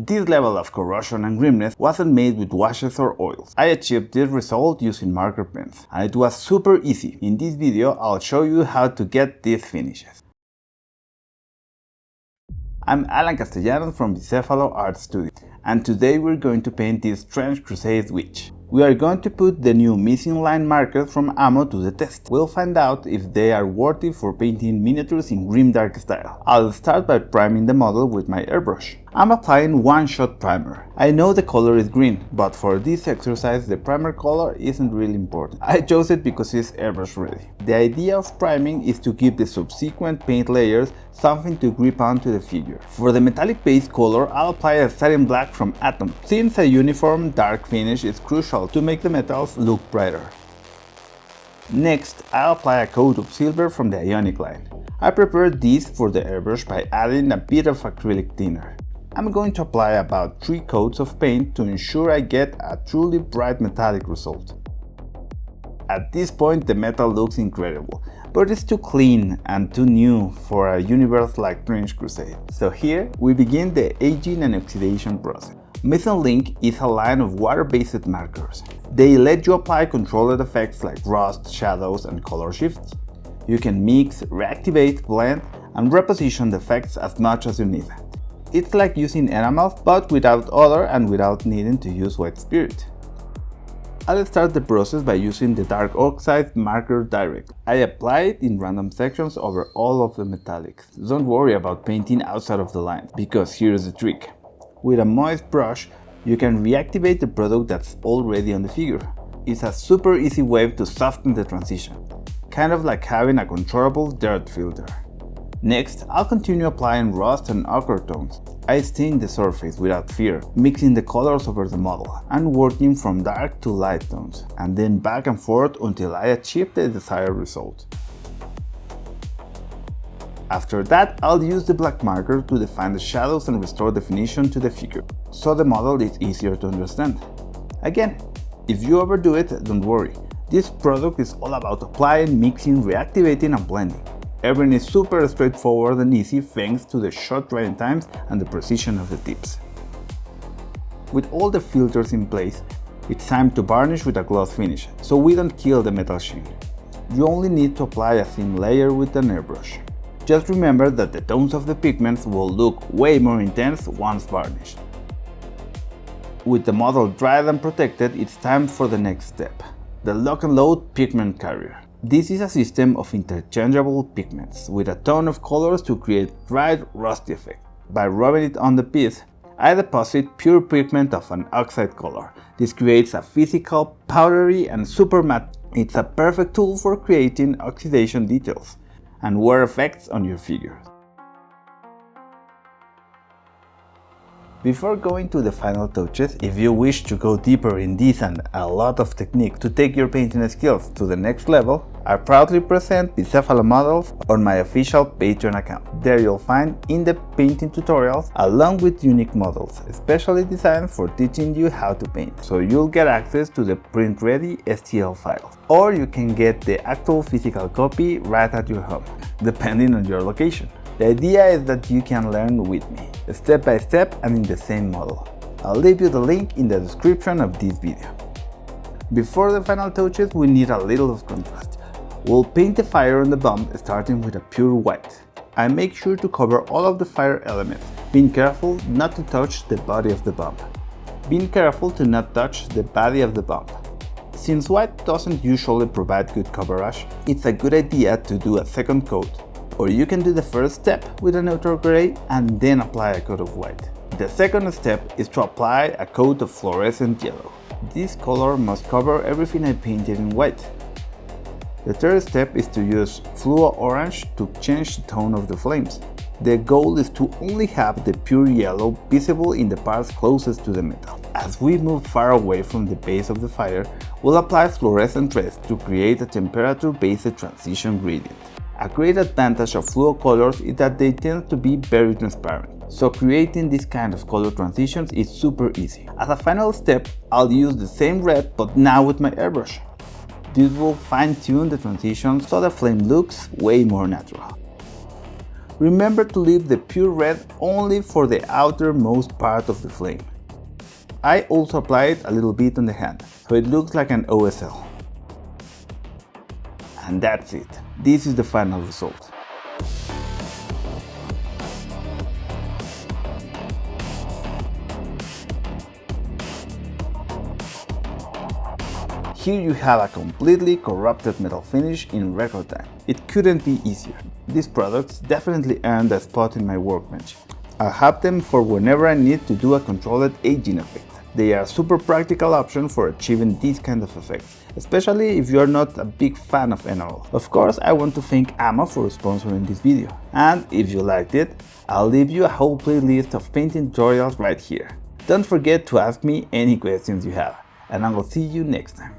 This level of corrosion and grimness wasn't made with washes or oils. I achieved this result using marker pens, and it was super easy. In this video, I'll show you how to get these finishes. I'm Castellanos from Bicefalo Art Studio, and today we're going to paint this Trench Crusade witch. We are going to put the new missing line markers from Ammo to the test. We'll find out if they are worthy for painting miniatures in Grimdark style. I'll start by priming the model with my airbrush. I'm applying one-shot primer. I know the color is green, but for this exercise the primer color isn't really important. I chose it because it's airbrush ready. The idea of priming is to give the subsequent paint layers something to grip onto the figure. For the metallic base color, I'll apply a satin black from Atom, since a uniform dark finish is crucial to make the metals look brighter. Next, I'll apply a coat of silver from the Ionic line. I prepared this for the airbrush by adding a bit of acrylic thinner. I'm going to apply about 3 coats of paint to ensure I get a truly bright metallic result. At this point the metal looks incredible, but it's too clean and too new for a universe like Trench Crusade. So here we begin the aging and oxidation process. Missing link is a line of water-based markers. They let you apply controlled effects like rust, shadows and color shifts. You can mix, reactivate, blend and reposition the effects as much as you need. It's like using ENAMELS but without odor and without needing to use white spirit. I'll start the process by using the dark Oxide marker direct. I apply it in random sections over all of the metallics. Don't worry about painting outside of the lines, because here's the trick. With a moist brush, you can reactivate the product that's already on the figure. It's a super easy way to soften the transition, kind of like having a controllable dirt filter. Next, I'll continue applying rust and ochre tones. I stain the surface without fear, mixing the colors over the model and working from dark to light tones, and then back and forth until I achieve the desired result. After that, I'll use the black marker to define the shadows and restore definition to the figure, so the model is easier to understand. Again, if you overdo it, don't worry. This product is all about applying, mixing, reactivating and blending. Everything is super straightforward and easy thanks to the short drying times and the precision of the tips. With all the filters in place, it's time to varnish with a gloss finish, so we don't kill the metal sheen. You only need to apply a thin layer with an airbrush. Just remember that the tones of the pigments will look way more intense once varnished. With the model dried and protected, it's time for the next step, the lock and load pigment carrier. This is a system of interchangeable pigments with a ton of colors to create bright rusty effect. By rubbing it on the piece, I deposit pure pigment of an oxide color. This creates a physical, powdery and super matte. It's a perfect tool for creating oxidation details and wear effects on your figures. Before going to the final touches, if you wish to go deeper in this and a lot of technique to take your painting skills to the next level, I proudly present Bicefalo models on my official Patreon account. There you'll find in-depth painting tutorials along with unique models, especially designed for teaching you how to paint. So you'll get access to the print-ready STL files, or you can get the actual physical copy right at your home, depending on your location. The idea is that you can learn with me, step by step and in the same model. I'll leave you the link in the description of this video. Before the final touches, we need a little of contrast. We'll paint the fire on the bomb starting with a pure white. I make sure to cover all of the fire elements, being careful not to touch the body of the bomb. Being careful to not touch the body of the bomb. Since white doesn't usually provide good coverage, it's a good idea to do a second coat. Or you can do the first step with a neutral gray and then apply a coat of white. The second step is to apply a coat of fluorescent yellow. This color must cover everything I painted in white. The third step is to use fluo orange to change the tone of the flames. The goal is to only have the pure yellow visible in the parts closest to the metal. As we move far away from the base of the fire, we'll apply fluorescent reds to create a temperature-based transition gradient. A great advantage of fluo colors is that they tend to be very transparent, so creating this kind of color transitions is super easy. As a final step, I'll use the same red but now with my airbrush. This will fine-tune the transition so the flame looks way more natural. Remember to leave the pure red only for the outermost part of the flame. I also applied a little bit on the hand, so it looks like an OSL. And that's it. This is the final result. Here you have a completely corrupted metal finish in record time. It couldn't be easier. These products definitely earned a spot in my workbench. I'll have them for whenever I need to do a controlled aging effect. They are a super practical option for achieving these kind of effects, especially if you are not a big fan of enamel. Of course, I want to thank Ammo for sponsoring this video. And if you liked it, I'll leave you a whole playlist of painting tutorials right here. Don't forget to ask me any questions you have, and I will see you next time.